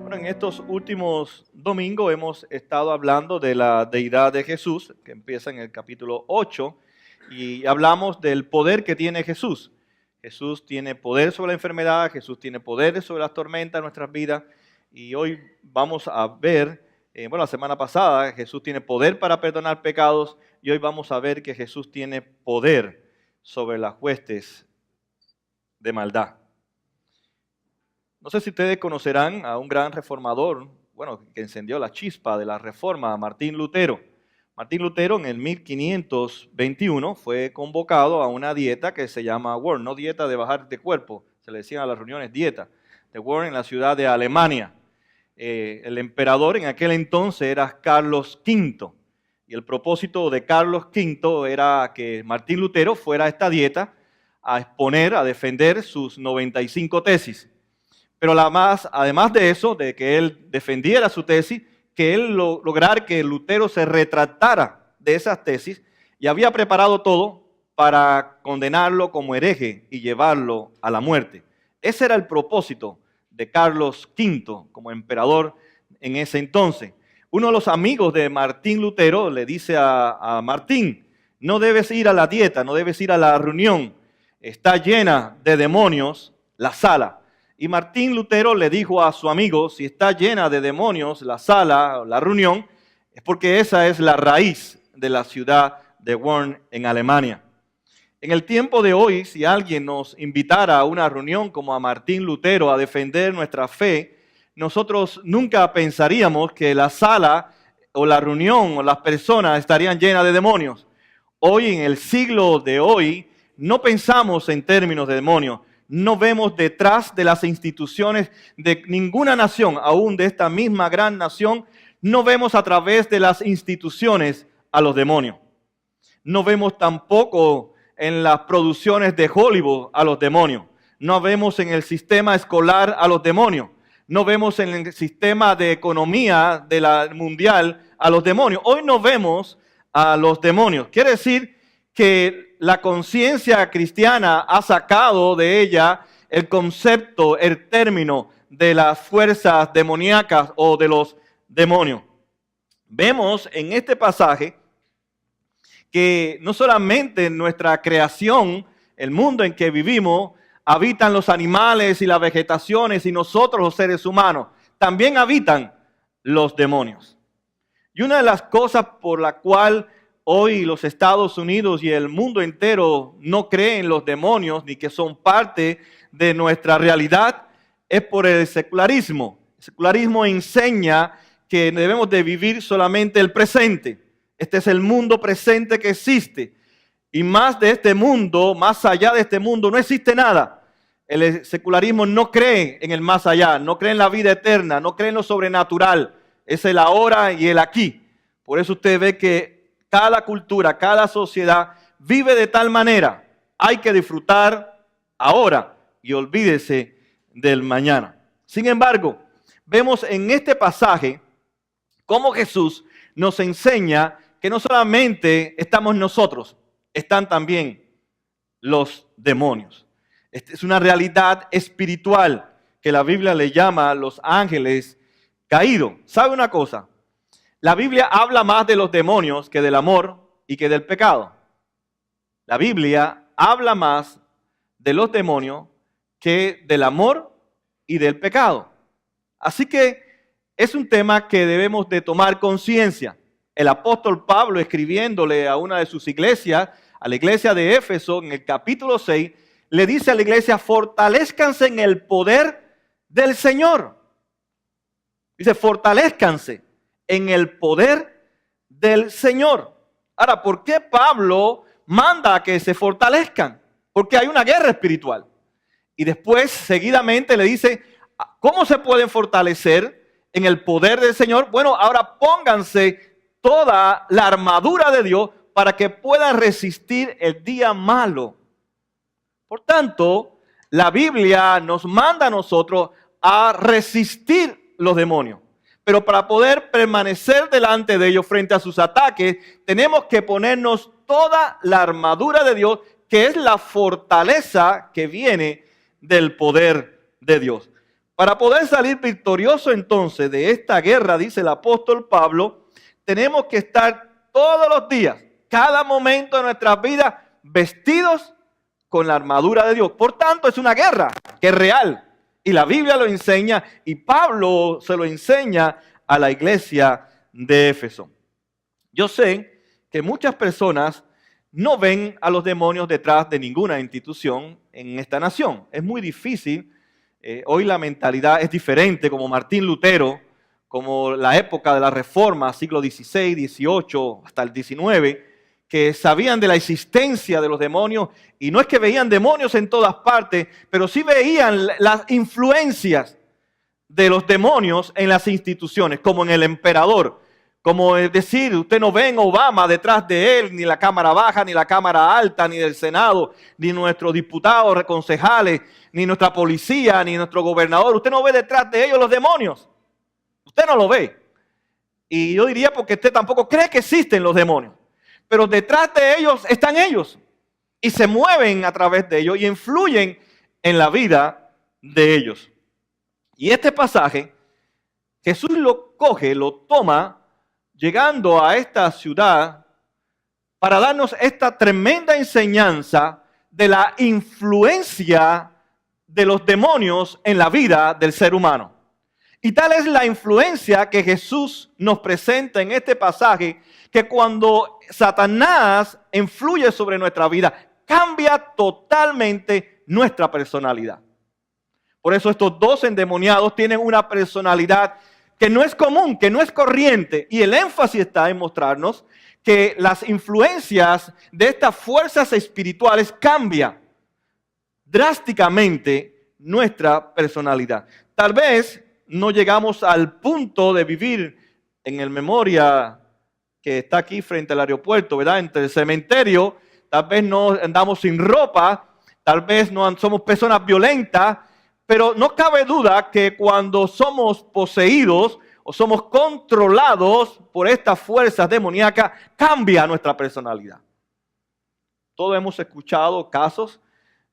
Bueno, en estos últimos domingos hemos estado hablando de la deidad de Jesús, que empieza en el capítulo 8, y hablamos del poder que tiene Jesús. Jesús tiene poder sobre la enfermedad, Jesús tiene poder sobre las tormentas de nuestras vidas, y hoy vamos a ver, la semana pasada Jesús tiene poder para perdonar pecados, y hoy vamos a ver que Jesús tiene poder sobre las huestes de maldad. No sé si ustedes conocerán a un gran reformador, que encendió la chispa de la reforma, Martín Lutero. Martín Lutero en el 1521 fue convocado a una dieta que se llama Worm, no dieta de bajar de cuerpo, se le decían a las reuniones dieta, de Worm en la ciudad de Alemania. El emperador en aquel entonces era Carlos V, y el propósito de Carlos V era que Martín Lutero fuera a esta dieta a exponer, a defender sus 95 tesis. Pero además de eso, de que él defendiera su tesis, que él lograr que Lutero se retractara de esas tesis, y había preparado todo para condenarlo como hereje y llevarlo a la muerte. Ese era el propósito de Carlos V como emperador en ese entonces. Uno de los amigos de Martín Lutero le dice a Martín: no debes ir a la dieta, no debes ir a la reunión, está llena de demonios la sala. Y Martín Lutero le dijo a su amigo: si está llena de demonios la sala, la reunión, es porque esa es la raíz de la ciudad de Worm en Alemania. En el tiempo de hoy, si alguien nos invitara a una reunión como a Martín Lutero a defender nuestra fe, nosotros nunca pensaríamos que la sala o la reunión o las personas estarían llenas de demonios. Hoy, en el siglo de hoy, no pensamos en términos de demonios. No vemos detrás de las instituciones de ninguna nación, aún de esta misma gran nación, no vemos a través de las instituciones a los demonios. No vemos tampoco en las producciones de Hollywood a los demonios. No vemos en el sistema escolar a los demonios. No vemos en el sistema de economía mundial a los demonios. Hoy no vemos a los demonios. Quiere decir que la conciencia cristiana ha sacado de ella el concepto, el término de las fuerzas demoníacas o de los demonios. Vemos en este pasaje que no solamente en nuestra creación, el mundo en que vivimos, habitan los animales y las vegetaciones y nosotros los seres humanos, también habitan los demonios. Y una de las cosas por la cual hoy los Estados Unidos y el mundo entero no creen en los demonios ni que son parte de nuestra realidad es por el secularismo. El secularismo enseña que debemos de vivir solamente el presente. Este es el mundo presente que existe. Y más de este mundo, más allá de este mundo, no existe nada. El secularismo no cree en el más allá, no cree en la vida eterna, no cree en lo sobrenatural. Es el ahora y el aquí. Por eso usted ve que cada cultura, cada sociedad vive de tal manera. Hay que disfrutar ahora y olvídese del mañana. Sin embargo, vemos en este pasaje cómo Jesús nos enseña que no solamente estamos nosotros, están también los demonios. Esta es una realidad espiritual que la Biblia le llama los ángeles caídos. ¿Sabe una cosa? La Biblia habla más de los demonios que del amor y que del pecado. La Biblia habla más de los demonios que del amor y del pecado. Así que es un tema que debemos de tomar conciencia. El apóstol Pablo, escribiéndole a una de sus iglesias, a la iglesia de Éfeso, en el capítulo 6, le dice a la iglesia: fortalezcanse en el poder del Señor. Dice: fortalezcanse en el poder del Señor. Ahora, ¿por qué Pablo manda a que se fortalezcan? Porque hay una guerra espiritual. Y después, seguidamente, le dice: ¿cómo se pueden fortalecer en el poder del Señor? Bueno, ahora pónganse toda la armadura de Dios para que puedan resistir el día malo. Por tanto, la Biblia nos manda a nosotros a resistir los demonios. Pero para poder permanecer delante de ellos frente a sus ataques, tenemos que ponernos toda la armadura de Dios, que es la fortaleza que viene del poder de Dios. Para poder salir victorioso entonces de esta guerra, dice el apóstol Pablo, tenemos que estar todos los días, cada momento de nuestras vidas, vestidos con la armadura de Dios. Por tanto, es una guerra que es real. Y la Biblia lo enseña y Pablo se lo enseña a la iglesia de Éfeso. Yo sé que muchas personas no ven a los demonios detrás de ninguna institución en esta nación. Es muy difícil. Hoy la mentalidad es diferente, como Martín Lutero, como la época de la Reforma, siglo XVI, XVIII, hasta el XIX, que sabían de la existencia de los demonios, y no es que veían demonios en todas partes, pero sí veían las influencias de los demonios en las instituciones, como en el emperador. Como es decir, usted no ve a Obama detrás de él, ni la Cámara Baja, ni la Cámara Alta, ni del Senado, ni nuestros diputados, concejales, ni nuestra policía, ni nuestro gobernador. Usted no ve detrás de ellos los demonios. Usted no lo ve. Y yo diría porque usted tampoco cree que existen los demonios. Pero detrás de ellos están ellos. Y se mueven a través de ellos y influyen en la vida de ellos. Y este pasaje, Jesús lo coge, lo toma, llegando a esta ciudad para darnos esta tremenda enseñanza de la influencia de los demonios en la vida del ser humano. Y tal es la influencia que Jesús nos presenta en este pasaje, que cuando Satanás influye sobre nuestra vida, cambia totalmente nuestra personalidad. Por eso estos dos endemoniados tienen una personalidad que no es común, que no es corriente. Y el énfasis está en mostrarnos que las influencias de estas fuerzas espirituales cambian drásticamente nuestra personalidad. Tal vez no llegamos al punto de vivir en el Memoria que está aquí frente al aeropuerto, ¿verdad? Entre el cementerio, tal vez no andamos sin ropa, tal vez no somos personas violentas, pero no cabe duda que cuando somos poseídos o somos controlados por estas fuerzas demoníacas, cambia nuestra personalidad. Todos hemos escuchado casos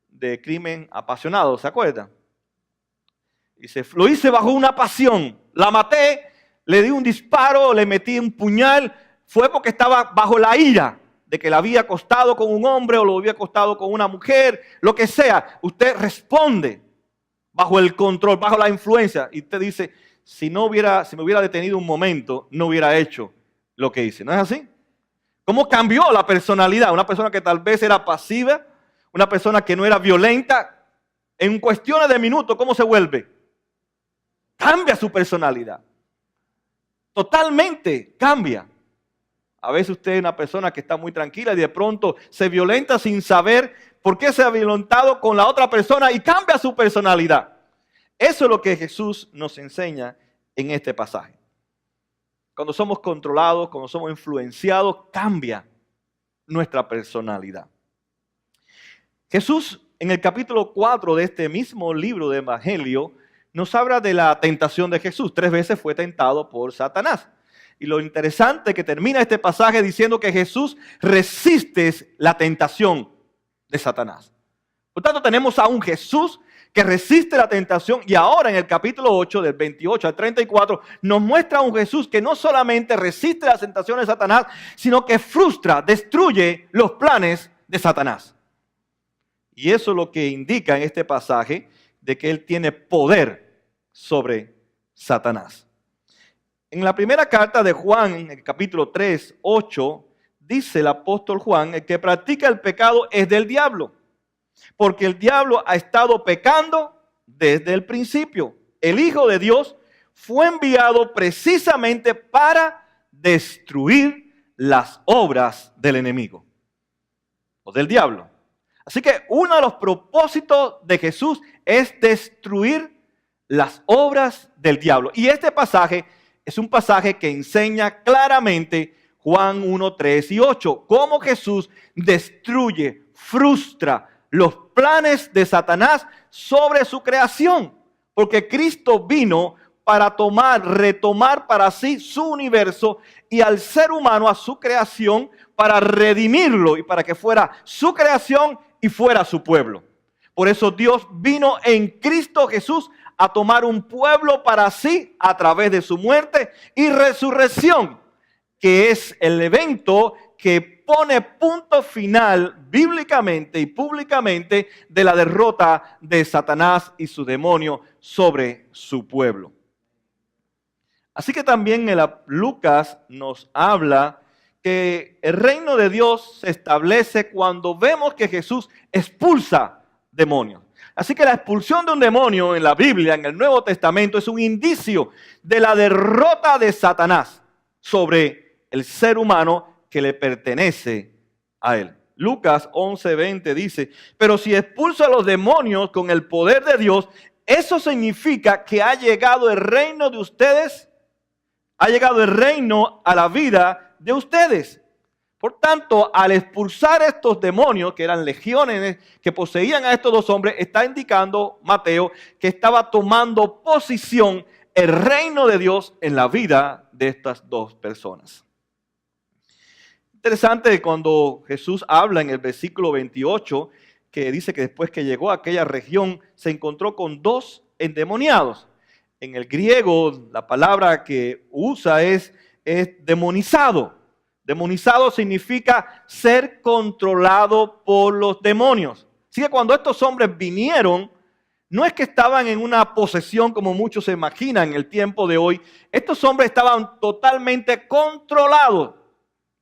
de crimen apasionado, ¿se acuerdan? Dice, lo hice bajo una pasión, la maté, le di un disparo, le metí un puñal, fue porque estaba bajo la ira de que le había acostado con un hombre o lo había acostado con una mujer, lo que sea. Usted responde bajo el control, bajo la influencia. Y usted dice, si me hubiera detenido un momento, no hubiera hecho lo que hice. ¿No es así? ¿Cómo cambió la personalidad? Una persona que tal vez era pasiva, una persona que no era violenta, en cuestiones de minutos, ¿cómo se vuelve? Cambia su personalidad. Totalmente cambia. A veces usted es una persona que está muy tranquila y de pronto se violenta sin saber por qué se ha violentado con la otra persona y cambia su personalidad. Eso es lo que Jesús nos enseña en este pasaje. Cuando somos controlados, cuando somos influenciados, cambia nuestra personalidad. Jesús, en el capítulo 4 de este mismo libro de Evangelio, nos habla de la tentación de Jesús. 3 veces fue tentado por Satanás. Y lo interesante es que termina este pasaje diciendo que Jesús resiste la tentación de Satanás. Por tanto, tenemos a un Jesús que resiste la tentación, y ahora en el capítulo 8, del 28 al 34, nos muestra a un Jesús que no solamente resiste las tentaciones de Satanás, sino que frustra, destruye los planes de Satanás. Y eso es lo que indica en este pasaje de que Él tiene poder sobre Satanás. En la primera carta de Juan, en el capítulo 3, 8, dice el apóstol Juan, el que practica el pecado es del diablo, porque el diablo ha estado pecando desde el principio. El Hijo de Dios fue enviado precisamente para destruir las obras del enemigo o del diablo. Así que uno de los propósitos de Jesús es destruir las obras del diablo. Y este pasaje es un pasaje que enseña claramente Juan 1, 3 y 8, cómo Jesús destruye, frustra los planes de Satanás sobre su creación. Porque Cristo vino para retomar para sí su universo y al ser humano, a su creación, para redimirlo y para que fuera su creación y fuera su pueblo. Por eso Dios vino en Cristo Jesús a tomar un pueblo para sí a través de su muerte y resurrección, que es el evento que pone punto final bíblicamente y públicamente de la derrota de Satanás y su demonio sobre su pueblo. Así que también Lucas nos habla que el reino de Dios se establece cuando vemos que Jesús expulsa demonios. Así que la expulsión de un demonio en la Biblia, en el Nuevo Testamento, es un indicio de la derrota de Satanás sobre el ser humano que le pertenece a él. Lucas 11:20 dice, pero si expulso a los demonios con el poder de Dios, eso significa que ha llegado el reino de ustedes, ha llegado el reino a la vida de ustedes. Por tanto, al expulsar estos demonios, que eran legiones que poseían a estos dos hombres, está indicando Mateo que estaba tomando posición el reino de Dios en la vida de estas dos personas. Interesante cuando Jesús habla en el versículo 28, que dice que después que llegó a aquella región, se encontró con dos endemoniados. En el griego, la palabra que usa es demonizado. Demonizado significa ser controlado por los demonios. Así que cuando estos hombres vinieron, no es que estaban en una posesión como muchos se imaginan en el tiempo de hoy. Estos hombres estaban totalmente controlados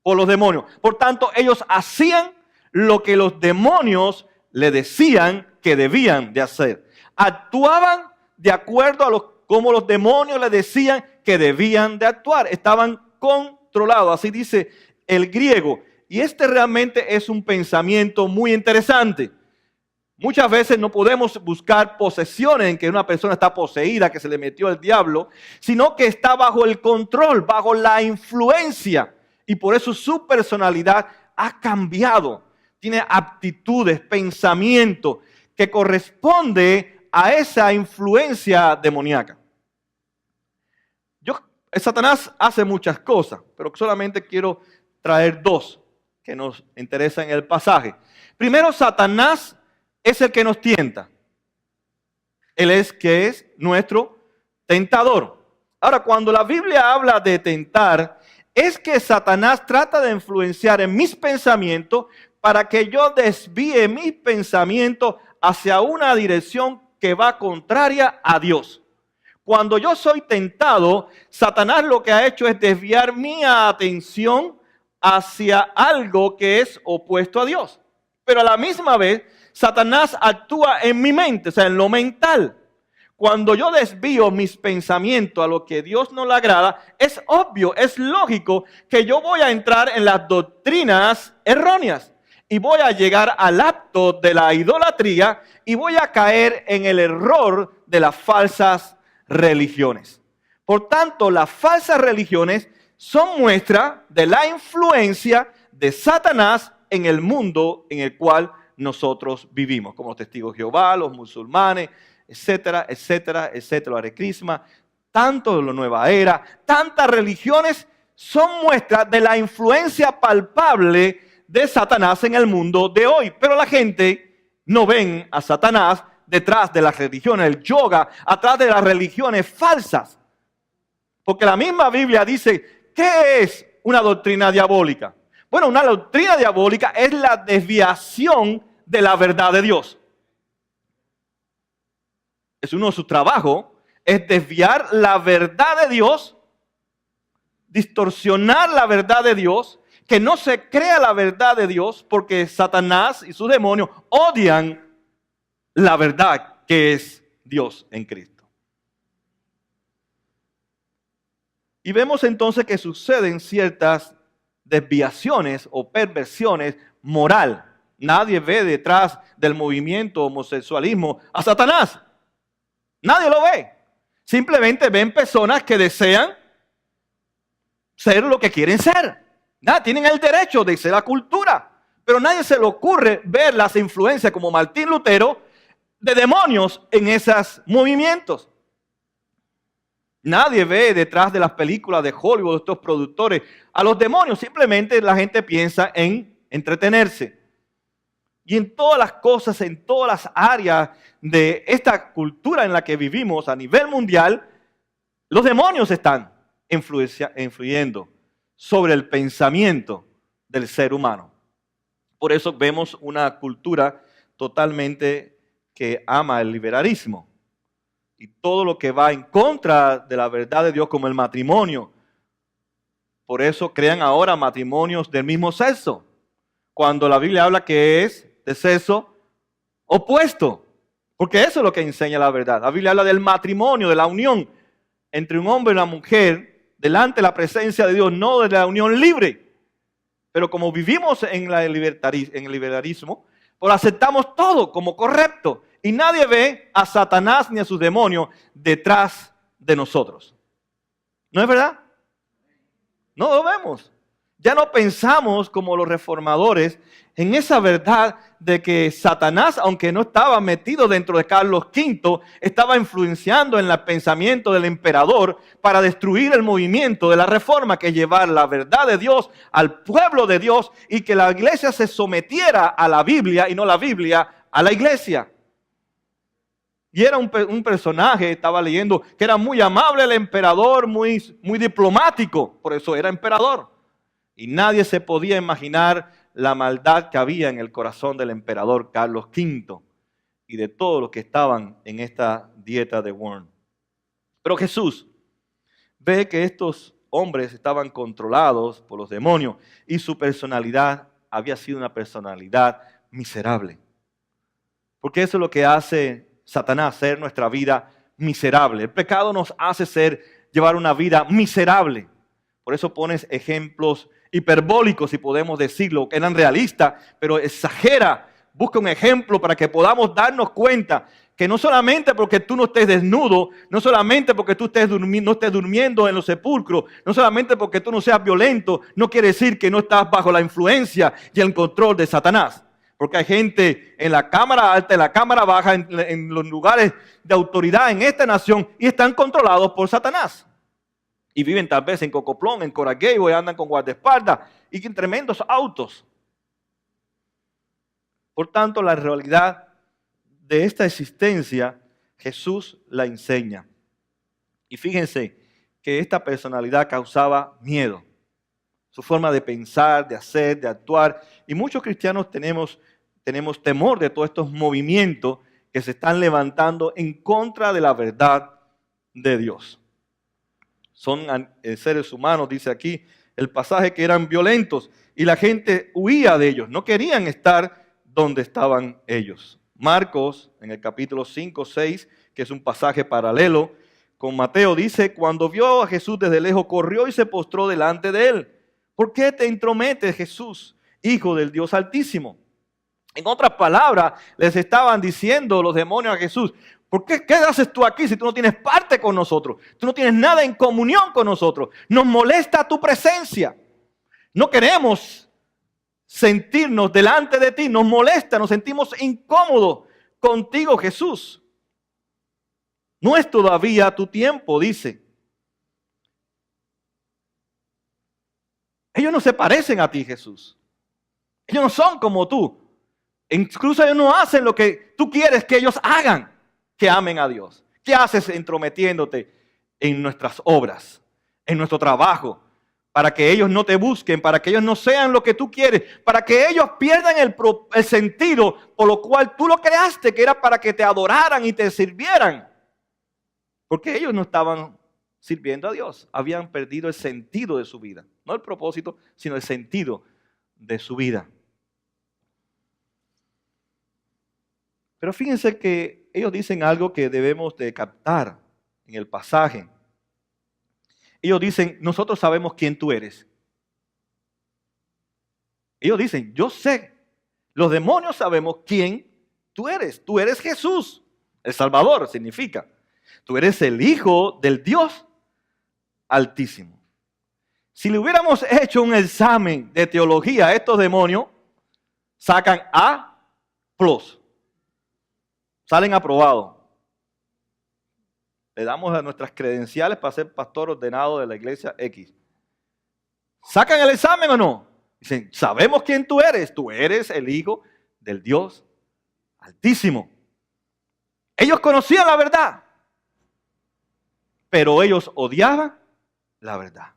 por los demonios. Por tanto, ellos hacían lo que los demonios le decían que debían de hacer. Actuaban de acuerdo a como los demonios le decían que debían de actuar. Estaban controlados, así dice el griego. Y este realmente es un pensamiento muy interesante. Muchas veces no podemos buscar posesiones en que una persona está poseída, que se le metió el diablo, sino que está bajo el control, bajo la influencia. Y por eso su personalidad ha cambiado. Tiene aptitudes, pensamiento que corresponde a esa influencia demoníaca. Satanás hace muchas cosas, pero solamente quiero traer dos que nos interesan en el pasaje. Primero, Satanás es el que nos tienta. Él es que es nuestro tentador. Ahora, cuando la Biblia habla de tentar, es que Satanás trata de influenciar en mis pensamientos para que yo desvíe mis pensamientos hacia una dirección que va contraria a Dios. Cuando yo soy tentado, Satanás lo que ha hecho es desviar mi atención hacia algo que es opuesto a Dios. Pero a la misma vez, Satanás actúa en mi mente, o sea, en lo mental. Cuando yo desvío mis pensamientos a lo que Dios no le agrada, es obvio, es lógico que yo voy a entrar en las doctrinas erróneas y voy a llegar al acto de la idolatría y voy a caer en el error de las falsas religiones. Por tanto, las falsas religiones son muestra de la influencia de Satanás en el mundo en el cual nosotros vivimos, como los testigos de Jehová, los musulmanes, etcétera, etcétera, etcétera, Hare Krishna, tanto de la nueva era, tantas religiones son muestras de la influencia palpable de Satanás en el mundo de hoy. Pero la gente no ven a Satanás detrás de las religiones, el yoga, atrás de las religiones falsas. Porque la misma Biblia dice, ¿qué es una doctrina diabólica? Bueno, una doctrina diabólica es la desviación de la verdad de Dios. Es uno de sus trabajos, es desviar la verdad de Dios, distorsionar la verdad de Dios, que no se crea la verdad de Dios, porque Satanás y sus demonios odian la verdad que es Dios en Cristo. Y vemos entonces que suceden ciertas desviaciones o perversiones moral. Nadie ve detrás del movimiento homosexualismo a Satanás. Nadie lo ve. Simplemente ven personas que desean ser lo que quieren ser. Tienen el derecho de ser la cultura. Pero a nadie se le ocurre ver las influencias como Martín Lutero de demonios en esos movimientos. Nadie ve detrás de las películas de Hollywood, de estos productores, a los demonios. Simplemente la gente piensa en entretenerse. Y en todas las cosas, en todas las áreas de esta cultura en la que vivimos a nivel mundial, los demonios están influyendo sobre el pensamiento del ser humano. Por eso vemos una cultura totalmente que ama el liberalismo. Y todo lo que va en contra de la verdad de Dios, como el matrimonio. Por eso crean ahora matrimonios del mismo sexo, cuando la Biblia habla que es de sexo opuesto, porque eso es lo que enseña la verdad. La Biblia habla del matrimonio, de la unión entre un hombre y una mujer, delante de la presencia de Dios, no de la unión libre. Pero como vivimos en el liberalismo, pues aceptamos todo como correcto. Y nadie ve a Satanás ni a sus demonios detrás de nosotros. ¿No es verdad? No lo vemos. Ya no pensamos como los reformadores en esa verdad de que Satanás, aunque no estaba metido dentro de Carlos V, estaba influenciando en el pensamiento del emperador para destruir el movimiento de la reforma, que llevar la verdad de Dios al pueblo de Dios y que la iglesia se sometiera a la Biblia y no la Biblia a la iglesia. Y era un personaje, estaba leyendo, que era muy amable el emperador, muy diplomático, por eso era emperador. Y nadie se podía imaginar la maldad que había en el corazón del emperador Carlos V y de todos los que estaban en esta dieta de Worms. Pero Jesús ve que estos hombres estaban controlados por los demonios y su personalidad había sido una personalidad miserable. Porque eso es lo que hace Satanás, hacer nuestra vida miserable. El pecado nos hace llevar una vida miserable. Por eso pones ejemplos hiperbólicos, si podemos decirlo, que eran realistas, pero exagera. Busca un ejemplo para que podamos darnos cuenta que no solamente porque tú no estés desnudo, no solamente porque tú no estés durmiendo en los sepulcros, no solamente porque tú no seas violento, no quiere decir que no estás bajo la influencia y el control de Satanás. Porque hay gente en la cámara alta, en la cámara baja, en los lugares de autoridad en esta nación y están controlados por Satanás. Y viven tal vez en Cocoplón, en Coragueo, y andan con guardaespaldas y en tremendos autos. Por tanto, la realidad de esta existencia, Jesús la enseña. Y fíjense que esta personalidad causaba miedo. Su forma de pensar, de hacer, de actuar. Y muchos cristianos tenemos temor de todos estos movimientos que se están levantando en contra de la verdad de Dios. Son seres humanos, dice aquí el pasaje, que eran violentos y la gente huía de ellos. No querían estar donde estaban ellos. Marcos, en el capítulo 5, 6, que es un pasaje paralelo con Mateo, dice: cuando vio a Jesús desde lejos, corrió y se postró delante de él. ¿Por qué te entrometes, Jesús, Hijo del Dios Altísimo? En otras palabras, les estaban diciendo los demonios a Jesús: ¿qué haces tú aquí si tú no tienes parte con nosotros? Tú no tienes nada en comunión con nosotros. Nos molesta tu presencia. No queremos sentirnos delante de ti. Nos molesta, nos sentimos incómodos contigo, Jesús. No es todavía tu tiempo, dice. Ellos no se parecen a ti, Jesús. Ellos no son como tú. Incluso ellos no hacen lo que tú quieres que ellos hagan. Que amen a Dios. ¿Qué haces entrometiéndote en nuestras obras, en nuestro trabajo, para que ellos no te busquen, para que ellos no sean lo que tú quieres, para que ellos pierdan el sentido por lo cual tú lo creaste, que era para que te adoraran y te sirvieran? Porque ellos no estaban sirviendo a Dios, habían perdido el sentido de su vida, no el propósito, sino el sentido de su vida. Pero fíjense que ellos dicen algo que debemos de captar en el pasaje. Ellos dicen: nosotros sabemos quién tú eres. Ellos dicen: yo sé. Los demonios sabemos quién tú eres. Tú eres Jesús, el Salvador, significa. Tú eres el Hijo del Dios Altísimo. Si le hubiéramos hecho un examen de teología a estos demonios, sacan A+. Salen aprobados. Le damos a nuestras credenciales para ser pastor ordenado de la iglesia X. ¿Sacan el examen o no? Dicen: sabemos quién tú eres el Hijo del Dios Altísimo. Ellos conocían la verdad, pero ellos odiaban la verdad.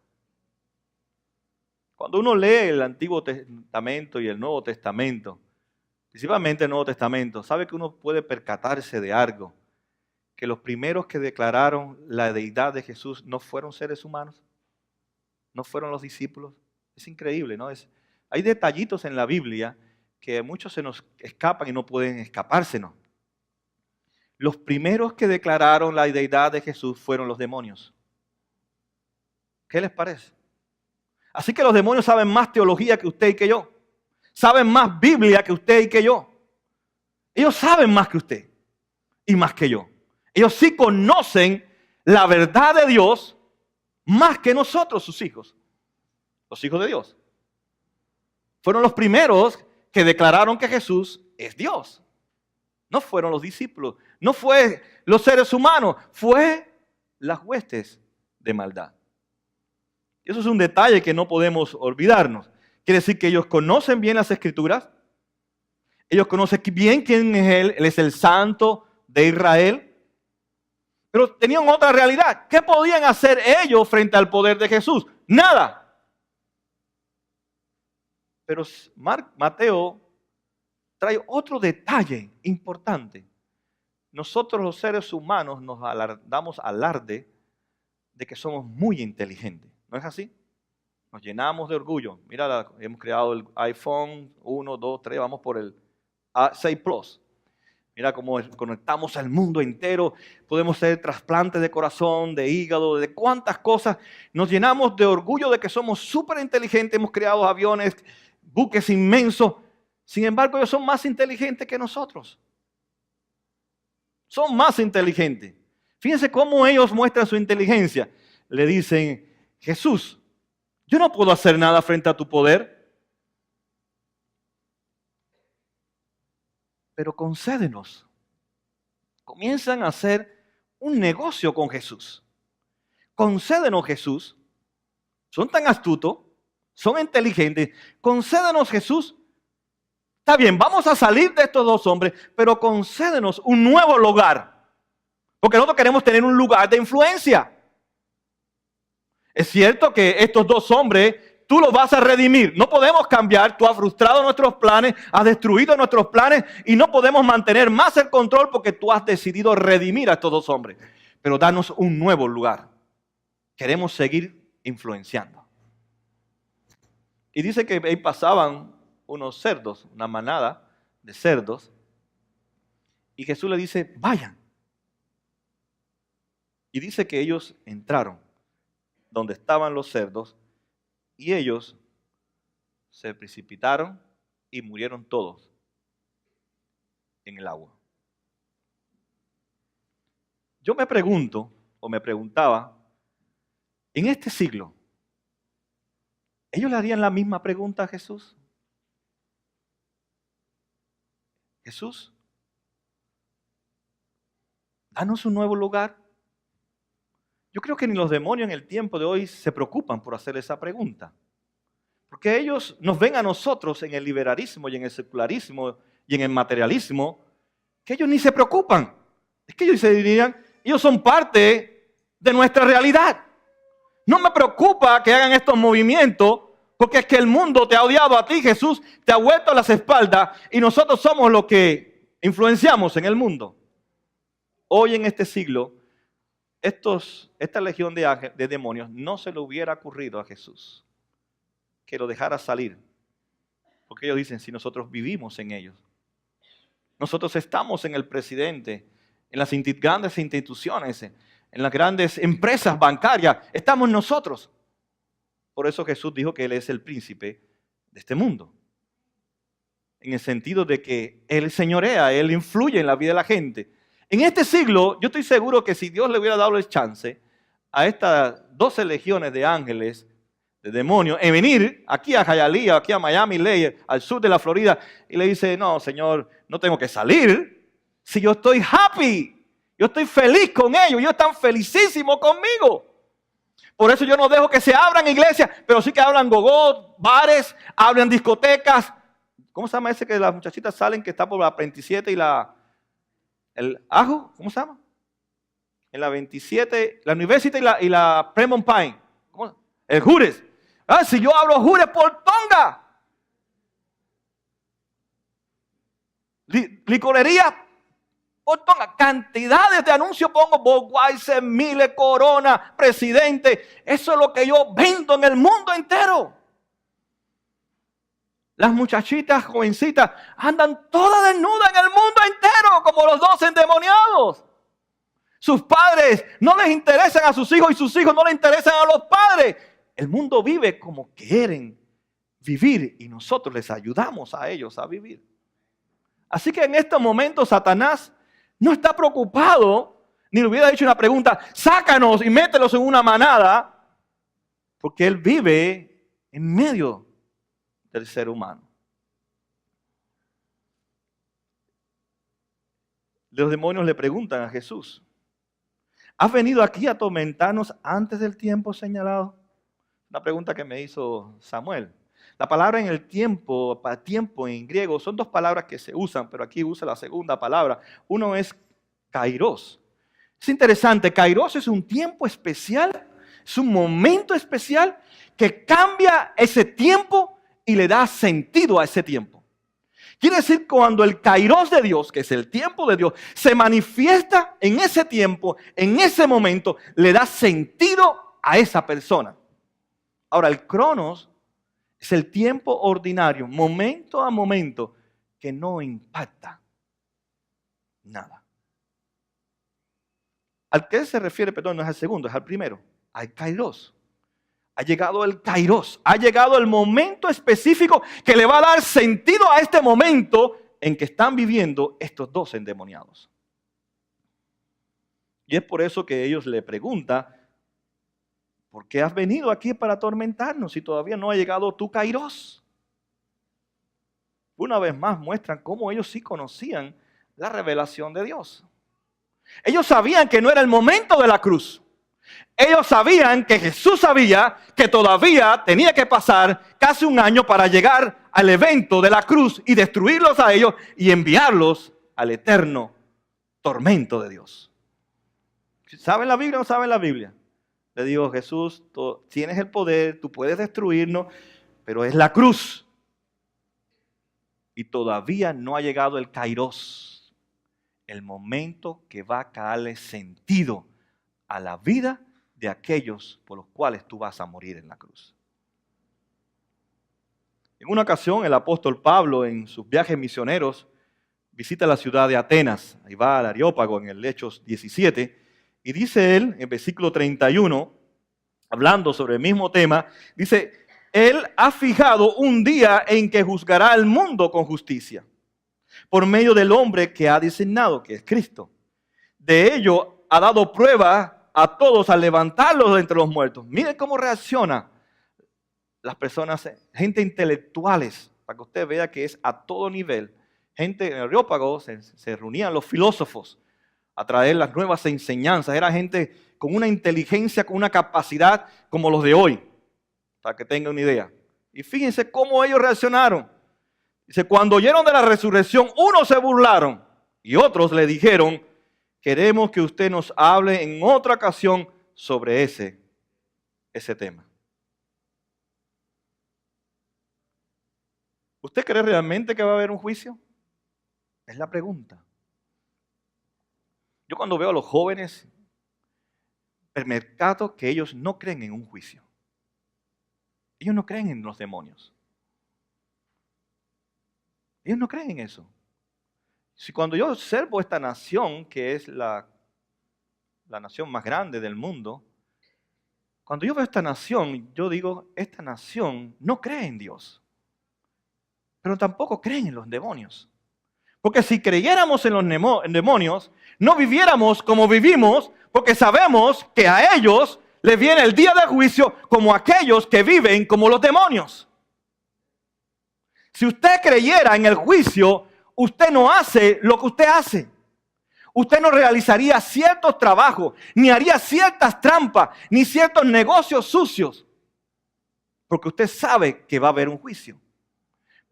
Cuando uno lee el Antiguo Testamento y el Nuevo Testamento, principalmente el Nuevo Testamento, sabe que uno puede percatarse de algo, que los primeros que declararon la deidad de Jesús no fueron seres humanos, no fueron los discípulos. Es increíble, ¿no? Hay detallitos en la Biblia que muchos se nos escapan y no pueden escapársenos. Los primeros que declararon la deidad de Jesús fueron los demonios. ¿Qué les parece? Así que los demonios saben más teología que usted y que yo. Saben más Biblia que usted y que yo. Ellos saben más que usted y más que yo. Ellos sí conocen la verdad de Dios más que nosotros, sus hijos. Los hijos de Dios. Fueron los primeros que declararon que Jesús es Dios. No fueron los discípulos, no fue los seres humanos, fue las huestes de maldad. Y eso es un detalle que no podemos olvidarnos. Quiere decir que ellos conocen bien las Escrituras, ellos conocen bien quién es Él es el Santo de Israel, pero tenían otra realidad. ¿Qué podían hacer ellos frente al poder de Jesús? Nada. Pero Mateo trae otro detalle importante. Nosotros los seres humanos nos damos alarde de que somos muy inteligentes. ¿No es así? Nos llenamos de orgullo. Mira, hemos creado el iPhone 1, 2, 3, vamos por el 6 Plus. Mira cómo conectamos al mundo entero. Podemos hacer trasplantes de corazón, de hígado, de cuántas cosas. Nos llenamos de orgullo de que somos súper inteligentes. Hemos creado aviones, buques inmensos. Sin embargo, ellos son más inteligentes que nosotros. Son más inteligentes. Fíjense cómo ellos muestran su inteligencia. Le dicen, Jesús, yo no puedo hacer nada frente a tu poder, pero concédenos. Comienzan a hacer un negocio con Jesús. Concédenos, Jesús. Son tan astutos, son inteligentes. Concédenos, Jesús. Está bien, vamos a salir de estos dos hombres, pero concédenos un nuevo lugar. Porque nosotros queremos tener un lugar de influencia. Es cierto que estos dos hombres, tú los vas a redimir. No podemos cambiar. Tú has frustrado nuestros planes, has destruido nuestros planes y no podemos mantener más el control porque tú has decidido redimir a estos dos hombres. Pero danos un nuevo lugar. Queremos seguir influenciando. Y dice que ahí pasaban unos cerdos, una manada de cerdos. Y Jesús le dice, vayan. Y dice que ellos entraron donde estaban los cerdos y ellos se precipitaron y murieron todos en el agua. Yo me pregunto, o me preguntaba, en este siglo, ¿ellos le harían la misma pregunta a Jesús? Jesús, danos un nuevo lugar. Yo creo que ni los demonios en el tiempo de hoy se preocupan por hacer esa pregunta. Porque ellos nos ven a nosotros en el liberalismo y en el secularismo y en el materialismo, que ellos ni se preocupan. Es que ellos se dirían, ellos son parte de nuestra realidad. No me preocupa que hagan estos movimientos, porque es que el mundo te ha odiado a ti, Jesús, te ha vuelto a las espaldas y nosotros somos los que influenciamos en el mundo. Hoy en este siglo, esta legión de demonios no se le hubiera ocurrido a Jesús que lo dejara salir. Porque ellos dicen, si nosotros vivimos en ellos, nosotros estamos en el presidente, en las grandes instituciones, en las grandes empresas bancarias, estamos nosotros. Por eso Jesús dijo que Él es el príncipe de este mundo. En el sentido de que Él señorea, Él influye en la vida de la gente. En este siglo, yo estoy seguro que si Dios le hubiera dado el chance a estas 12 legiones de ángeles, de demonios, en venir aquí a Hialeah, aquí a Miami, al sur de la Florida, y le dice, no, Señor, no tengo que salir, si yo estoy happy, yo estoy feliz con ellos, ellos están felicísimos conmigo. Por eso yo no dejo que se abran iglesias, pero sí que abran gogó, bares, abran discotecas. ¿Cómo se llama ese que las muchachitas salen que está por la 27 y el Ajo? ¿Cómo se llama? En la 27, la University y la Fremont Pine. ¿Cómo? El Jures. Ah, si yo hablo Jures por Tonga. Licorería por Tonga. Cantidades de anuncios pongo. Budweiser, Mille, Corona, Presidente. Eso es lo que yo vendo en el mundo entero. Las muchachitas jovencitas andan todas desnudas en el mundo entero como los 2 endemoniados. Sus padres no les interesan a sus hijos y sus hijos no les interesan a los padres. El mundo vive como quieren vivir y nosotros les ayudamos a ellos a vivir. Así que en estos momentos Satanás no está preocupado, ni le hubiera hecho una pregunta, sácanos y mételos en una manada, porque él vive en medio del ser humano. Los demonios le preguntan a Jesús, ¿has venido aquí a atormentarnos antes del tiempo señalado? Una pregunta que me hizo Samuel. La palabra en el tiempo, para tiempo en griego, son 2 palabras que se usan, pero aquí usa la segunda palabra. Uno es kairos. Es interesante, kairos es un tiempo especial, es un momento especial que cambia ese tiempo y le da sentido a ese tiempo. Quiere decir cuando el kairos de Dios, que es el tiempo de Dios, se manifiesta en ese tiempo, en ese momento, le da sentido a esa persona. Ahora, el cronos es el tiempo ordinario, momento a momento, que no impacta nada. ¿Al qué se refiere? Perdón, no es al segundo, es al primero, al kairos. Ha llegado el kairos, ha llegado el momento específico que le va a dar sentido a este momento en que están viviendo estos 2 endemoniados. Y es por eso que ellos le preguntan, ¿por qué has venido aquí para atormentarnos si todavía no ha llegado tu kairos? Una vez más muestran cómo ellos sí conocían la revelación de Dios. Ellos sabían que no era el momento de la cruz. Ellos sabían que Jesús sabía que todavía tenía que pasar casi 1 año para llegar al evento de la cruz y destruirlos a ellos y enviarlos al eterno tormento de Dios. ¿Saben la Biblia o no saben la Biblia? Le digo, Jesús, tú tienes el poder, tú puedes destruirnos, pero es la cruz. Y todavía no ha llegado el kairos, el momento que va a darle sentido a la vida de aquellos por los cuales tú vas a morir en la cruz. En una ocasión, el apóstol Pablo, en sus viajes misioneros, visita la ciudad de Atenas. Ahí va al Areópago en el Hechos 17. Y dice él, en versículo 31, hablando sobre el mismo tema, dice, Él ha fijado un día en que juzgará al mundo con justicia, por medio del hombre que ha designado, que es Cristo. De ello ha dado prueba a todos al levantarlos de entre los muertos. Miren cómo reacciona las personas, gente intelectuales, para que usted vea que es a todo nivel. Gente en el Areópago se reunían los filósofos a traer las nuevas enseñanzas. Era gente con una inteligencia, con una capacidad como los de hoy, para que tengan una idea. Y fíjense cómo ellos reaccionaron. Dice, cuando oyeron de la resurrección, unos se burlaron y otros le dijeron, queremos que usted nos hable en otra ocasión sobre ese tema. ¿Usted cree realmente que va a haber un juicio? Es la pregunta. Yo cuando veo a los jóvenes, me percato que ellos no creen en un juicio. Ellos no creen en los demonios. Ellos no creen en eso. Si cuando yo observo esta nación, que es la nación más grande del mundo, cuando yo veo esta nación, yo digo, esta nación no cree en Dios, pero tampoco creen en los demonios. Porque si creyéramos en los demonios, no viviéramos como vivimos, porque sabemos que a ellos les viene el día del juicio como aquellos que viven como los demonios. Si usted creyera en el juicio, usted no hace lo que usted hace. Usted no realizaría ciertos trabajos, ni haría ciertas trampas, ni ciertos negocios sucios, porque usted sabe que va a haber un juicio.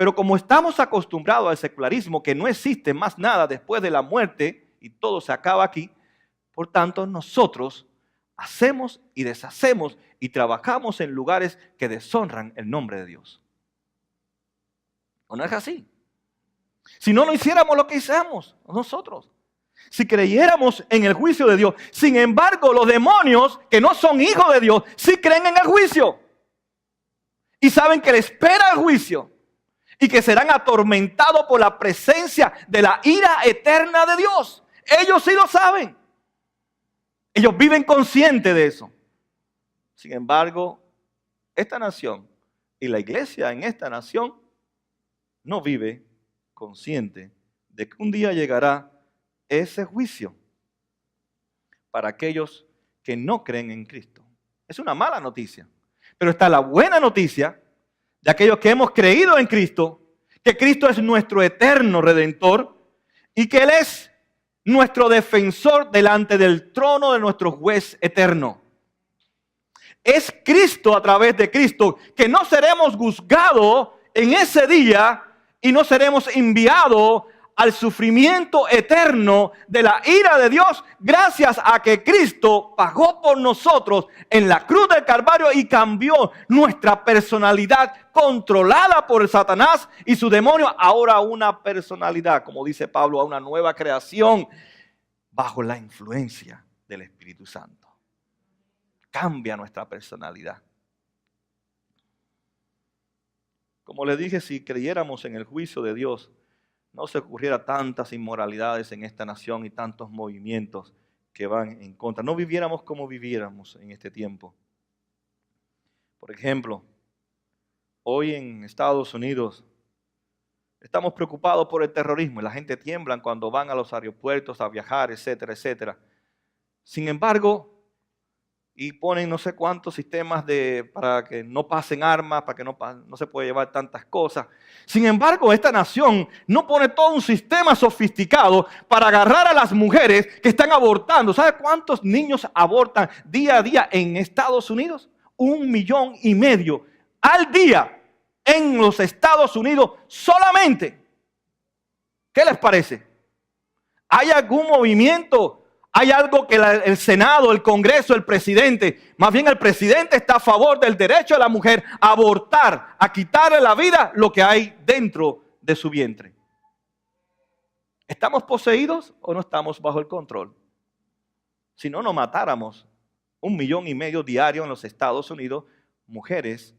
Pero como estamos acostumbrados al secularismo, que no existe más nada después de la muerte y todo se acaba aquí, por tanto nosotros hacemos y deshacemos y trabajamos en lugares que deshonran el nombre de Dios. ¿O no es así? Si no lo hiciéramos lo que hicimos nosotros, si creyéramos en el juicio de Dios, sin embargo los demonios que no son hijos de Dios, sí creen en el juicio y saben que les espera el juicio y que serán atormentados por la presencia de la ira eterna de Dios. Ellos sí lo saben. Ellos viven conscientes de eso. Sin embargo, esta nación y la iglesia en esta nación no vive consciente de que un día llegará ese juicio para aquellos que no creen en Cristo. Es una mala noticia. Pero está la buena noticia de aquellos que hemos creído en Cristo, que Cristo es nuestro eterno Redentor y que Él es nuestro defensor delante del trono de nuestro juez eterno. Es Cristo, a través de Cristo, que no seremos juzgados en ese día y no seremos enviados al sufrimiento eterno de la ira de Dios, gracias a que Cristo pagó por nosotros en la cruz del Calvario y cambió nuestra personalidad controlada por el Satanás y su demonio, ahora una personalidad, como dice Pablo, a una nueva creación bajo la influencia del Espíritu Santo. Cambia nuestra personalidad. Como les dije, si creyéramos en el juicio de Dios, no se ocurriera tantas inmoralidades en esta nación y tantos movimientos que van en contra. No viviéramos como viviéramos en este tiempo. Por ejemplo, hoy en Estados Unidos estamos preocupados por el terrorismo y la gente tiembla cuando van a los aeropuertos a viajar, etcétera, etcétera. Sin embargo, y ponen no sé cuántos sistemas para que no pasen armas, para que no se puede llevar tantas cosas. Sin embargo, esta nación no pone todo un sistema sofisticado para agarrar a las mujeres que están abortando. ¿Sabe cuántos niños abortan día a día en Estados Unidos? 1,5 millones al día en los Estados Unidos solamente. ¿Qué les parece? ¿Hay algún movimiento? ¿Hay algo que el Senado, el Congreso, el presidente, más bien el presidente está a favor del derecho de la mujer a abortar, a quitarle la vida lo que hay dentro de su vientre? ¿Estamos poseídos o no estamos bajo el control? Si no nos matáramos 1,5 millones diario en los Estados Unidos, mujeres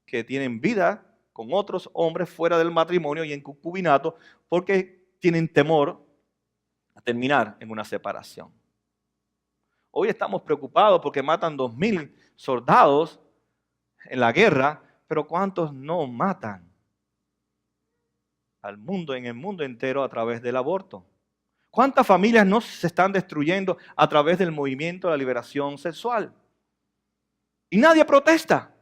que tienen vida con otros hombres fuera del matrimonio y en concubinato porque tienen temor a terminar en una separación. Hoy estamos preocupados porque matan 2,000 soldados en la guerra, pero ¿cuántos no matan al mundo, en el mundo entero, a través del aborto? ¿Cuántas familias no se están destruyendo a través del movimiento de la liberación sexual? Y nadie protesta.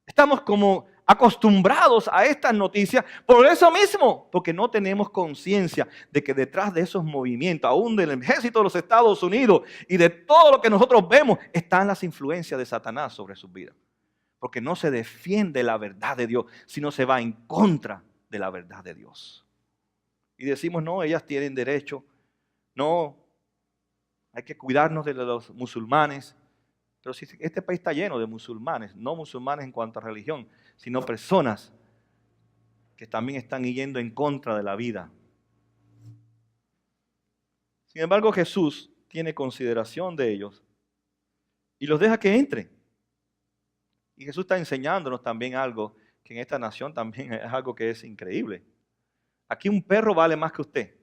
Estamos como acostumbrados a estas noticias por eso mismo, porque no tenemos conciencia de que detrás de esos movimientos, aún del ejército de los Estados Unidos y de todo lo que nosotros vemos, están las influencias de Satanás sobre sus vidas. Porque no se defiende la verdad de Dios, sino se va en contra de la verdad de Dios. Y decimos, no, ellas tienen derecho, no, hay que cuidarnos de los musulmanes. Pero si este país está lleno de musulmanes, no musulmanes en cuanto a religión, sino personas que también están yendo en contra de la vida. Sin embargo, Jesús tiene consideración de ellos y los deja que entren. Y Jesús está enseñándonos también algo que en esta nación también es algo que es increíble. Aquí un perro vale más que usted.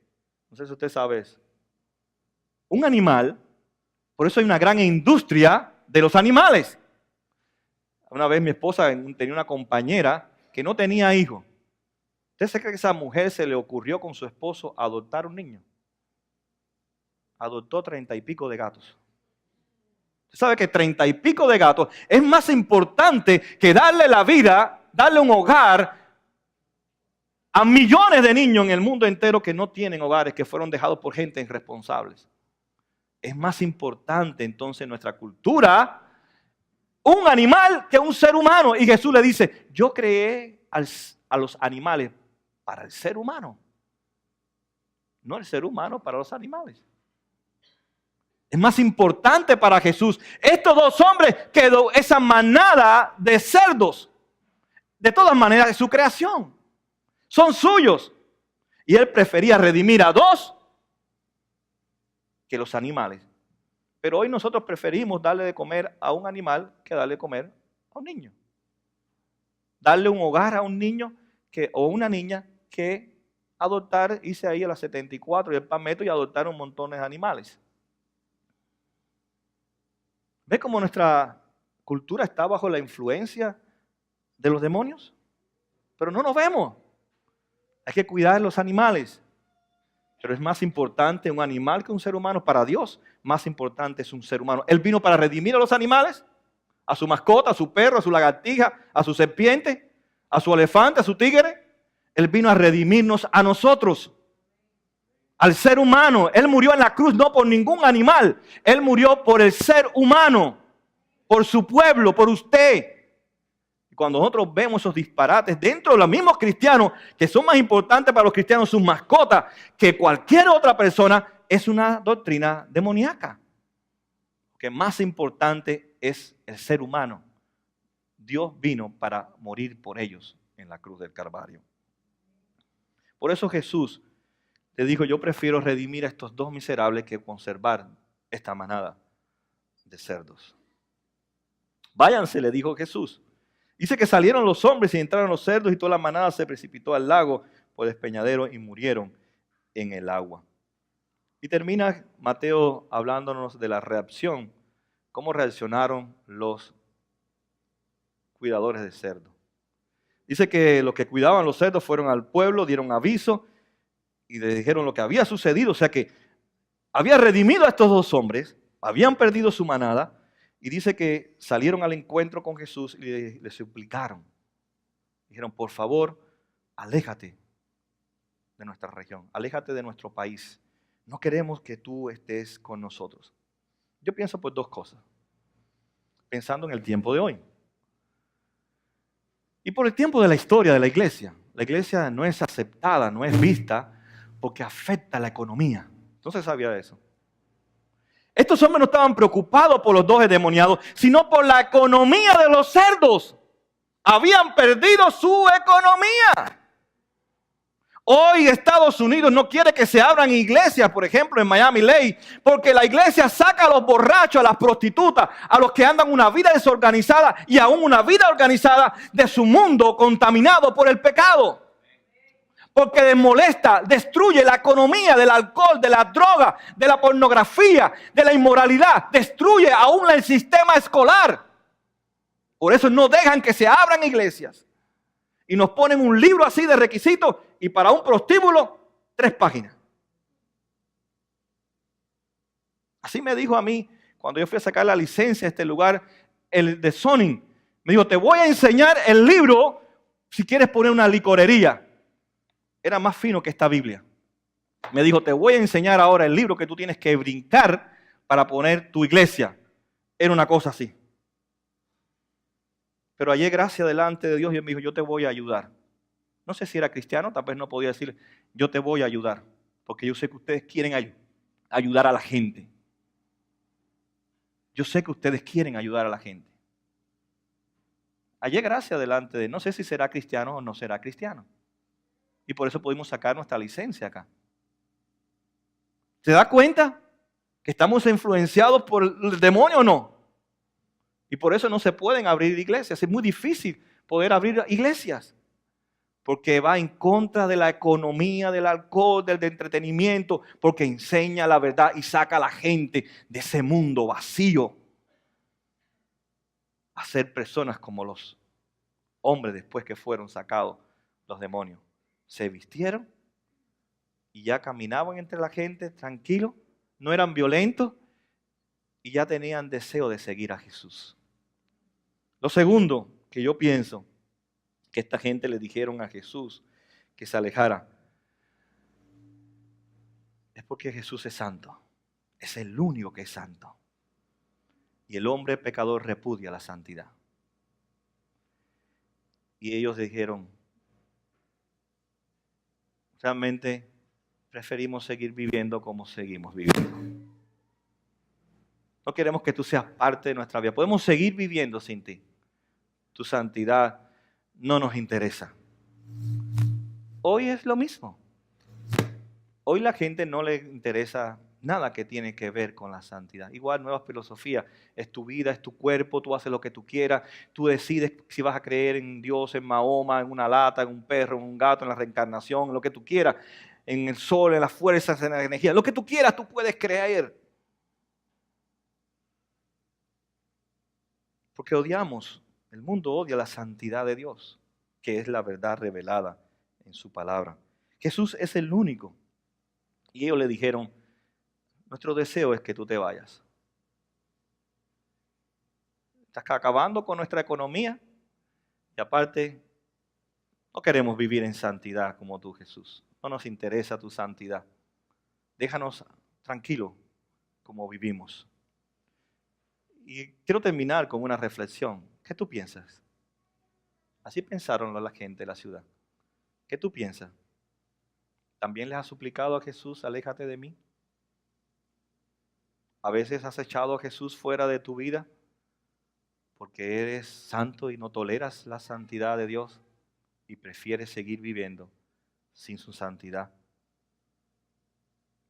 No sé si usted sabe eso. Un animal, por eso hay una gran industria de los animales. Una vez mi esposa tenía una compañera que no tenía hijos. ¿Usted se cree que a esa mujer se le ocurrió con su esposo adoptar un niño? Adoptó 30 y pico de gatos. Usted sabe que 30 y pico de gatos es más importante que darle la vida, darle un hogar a millones de niños en el mundo entero que no tienen hogares, que fueron dejados por gente irresponsables. Es más importante entonces en nuestra cultura un animal que un ser humano. Y Jesús le dice, yo creé a los animales para el ser humano. No el ser humano para los animales. Es más importante para Jesús estos dos hombres que esa manada de cerdos. De todas maneras, es su creación. Son suyos. Y él prefería redimir a dos que los animales. Pero hoy nosotros preferimos darle de comer a un animal que darle de comer a un niño. Darle un hogar a un niño o una niña que adoptar, hice ahí a las 74 y el Palmetto y adoptar un montón de animales. ¿Ve cómo nuestra cultura está bajo la influencia de los demonios? Pero no nos vemos. Hay que cuidar los animales. Pero es más importante un animal que un ser humano. Para Dios, más importante es un ser humano. Él vino para redimir a los animales, a su mascota, a su perro, a su lagartija, a su serpiente, a su elefante, a su tigre. Él vino a redimirnos a nosotros, al ser humano. Él murió en la cruz no por ningún animal. Él murió por el ser humano, por su pueblo, por usted. Y cuando nosotros vemos esos disparates dentro de los mismos cristianos, que son más importantes para los cristianos sus mascotas que cualquier otra persona, es una doctrina demoníaca. Lo que más importante es el ser humano. Dios vino para morir por ellos en la cruz del Calvario. Por eso Jesús le dijo, yo prefiero redimir a estos dos miserables que conservar esta manada de cerdos. Váyanse, le dijo Jesús. Dice que salieron los hombres y entraron los cerdos y toda la manada se precipitó al lago por el despeñadero y murieron en el agua. Y termina Mateo hablándonos de la reacción, cómo reaccionaron los cuidadores de cerdos. Dice que los que cuidaban los cerdos fueron al pueblo, dieron aviso y le dijeron lo que había sucedido. O sea que había redimido a estos dos hombres, habían perdido su manada. Y dice que salieron al encuentro con Jesús y le suplicaron. Dijeron, por favor, aléjate de nuestra región, aléjate de nuestro país. No queremos que tú estés con nosotros. Yo pienso por dos cosas. Pensando en el tiempo de hoy. Y por el tiempo de la historia de la iglesia. La iglesia no es aceptada, no es vista, porque afecta la economía. No se sabía de eso. Estos hombres no estaban preocupados por los dos endemoniados, sino por la economía de los cerdos. Habían perdido su economía. Hoy Estados Unidos no quiere que se abran iglesias, por ejemplo en Miami Lake, porque la iglesia saca a los borrachos, a las prostitutas, a los que andan una vida desorganizada y aún una vida organizada de su mundo contaminado por el pecado. Porque les molesta, destruye la economía del alcohol, de la droga, de la pornografía, de la inmoralidad. Destruye aún el sistema escolar. Por eso no dejan que se abran iglesias. Y nos ponen un libro así de requisitos y para un prostíbulo, 3 páginas. Así me dijo a mí cuando yo fui a sacar la licencia a este lugar, el de zoning. Me dijo, te voy a enseñar el libro si quieres poner una licorería. Era más fino que esta Biblia. Me dijo, te voy a enseñar ahora el libro que tú tienes que brincar para poner tu iglesia. Era una cosa así. Pero hallé gracia delante de Dios y él me dijo, yo te voy a ayudar. No sé si era cristiano, tal vez no podía decir, yo te voy a ayudar. Porque yo sé que ustedes quieren ayudar a la gente. Yo sé que ustedes quieren ayudar a la gente. Hallé gracia delante de él. No sé si será cristiano o no será cristiano. Y por eso pudimos sacar nuestra licencia acá. ¿Se da cuenta que estamos influenciados por el demonio o no? Y por eso no se pueden abrir iglesias. Es muy difícil poder abrir iglesias. Porque va en contra de la economía, del alcohol, del entretenimiento. Porque enseña la verdad y saca a la gente de ese mundo vacío. A ser personas como los hombres después que fueron sacados los demonios. Se vistieron y ya caminaban entre la gente tranquilos, no eran violentos y ya tenían deseo de seguir a Jesús. Lo segundo que yo pienso que esta gente le dijeron a Jesús que se alejara es porque Jesús es santo, es el único que es santo y el hombre pecador repudia la santidad. Y ellos dijeron, realmente preferimos seguir viviendo como seguimos viviendo. No queremos que tú seas parte de nuestra vida. Podemos seguir viviendo sin ti. Tu santidad no nos interesa. Hoy es lo mismo. Hoy la gente no le interesa nada que tiene que ver con la santidad. Igual, nueva filosofía. Es tu vida, es tu cuerpo, tú haces lo que tú quieras. Tú decides si vas a creer en Dios, en Mahoma, en una lata, en un perro, en un gato, en la reencarnación, en lo que tú quieras. En el sol, en las fuerzas, en la energía. Lo que tú quieras, tú puedes creer. Porque odiamos, el mundo odia la santidad de Dios, que es la verdad revelada en su palabra. Jesús es el único. Y ellos le dijeron, nuestro deseo es que tú te vayas. Estás acabando con nuestra economía y aparte no queremos vivir en santidad como tú, Jesús. No nos interesa tu santidad. Déjanos tranquilos como vivimos. Y quiero terminar con una reflexión. ¿Qué tú piensas? Así pensaron la gente de la ciudad. ¿Qué tú piensas? ¿También les has suplicado a Jesús, aléjate de mí? ¿A veces has echado a Jesús fuera de tu vida porque eres santo y no toleras la santidad de Dios y prefieres seguir viviendo sin su santidad?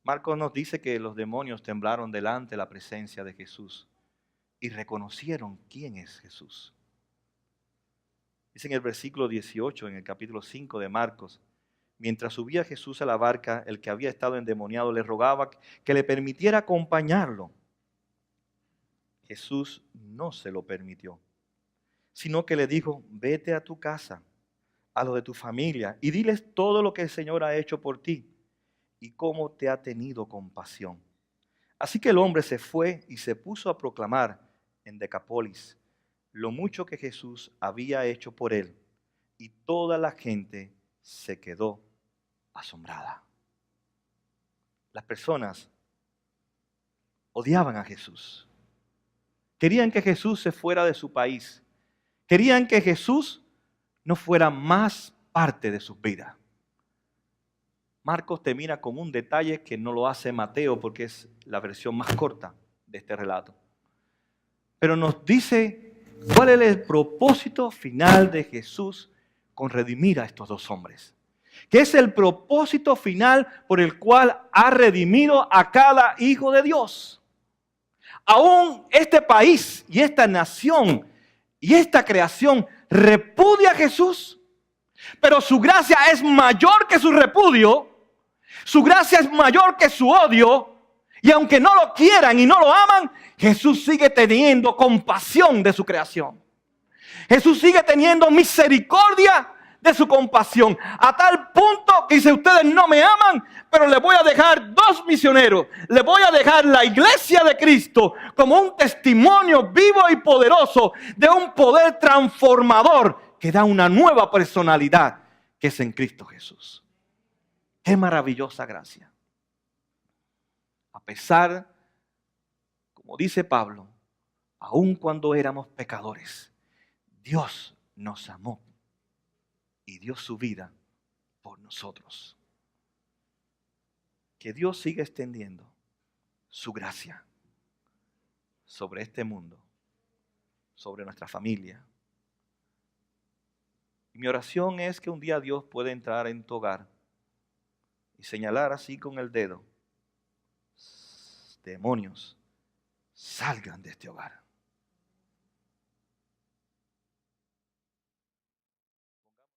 Marcos nos dice que los demonios temblaron delante de la presencia de Jesús y reconocieron quién es Jesús. Dice en el versículo 18, en el capítulo 5 de Marcos, mientras subía Jesús a la barca, el que había estado endemoniado le rogaba que le permitiera acompañarlo. Jesús no se lo permitió, sino que le dijo, vete a tu casa, a lo de tu familia, y diles todo lo que el Señor ha hecho por ti y cómo te ha tenido compasión. Así que el hombre se fue y se puso a proclamar en Decápolis lo mucho que Jesús había hecho por él, y toda la gente se quedó asombrada. Las personas odiaban a Jesús. Querían que Jesús se fuera de su país. Querían que Jesús no fuera más parte de sus vidas. Marcos termina con un detalle que no lo hace Mateo porque es la versión más corta de este relato. Pero nos dice cuál es el propósito final de Jesús con redimir a estos dos hombres. Que es el propósito final por el cual ha redimido a cada hijo de Dios. Aún este país y esta nación y esta creación repudia a Jesús, pero su gracia es mayor que su repudio, su gracia es mayor que su odio, y aunque no lo quieran y no lo aman, Jesús sigue teniendo compasión de su creación. Jesús sigue teniendo misericordia de su compasión, a tal punto que dice, ustedes no me aman, pero les voy a dejar dos misioneros, les voy a dejar la iglesia de Cristo como un testimonio vivo y poderoso de un poder transformador que da una nueva personalidad que es en Cristo Jesús. ¡Qué maravillosa gracia! A pesar, como dice Pablo, aun cuando éramos pecadores, Dios nos amó y dio su vida por nosotros. Que Dios siga extendiendo su gracia sobre este mundo, sobre nuestra familia. Y mi oración es que un día Dios pueda entrar en tu hogar y señalar así con el dedo, demonios, salgan de este hogar.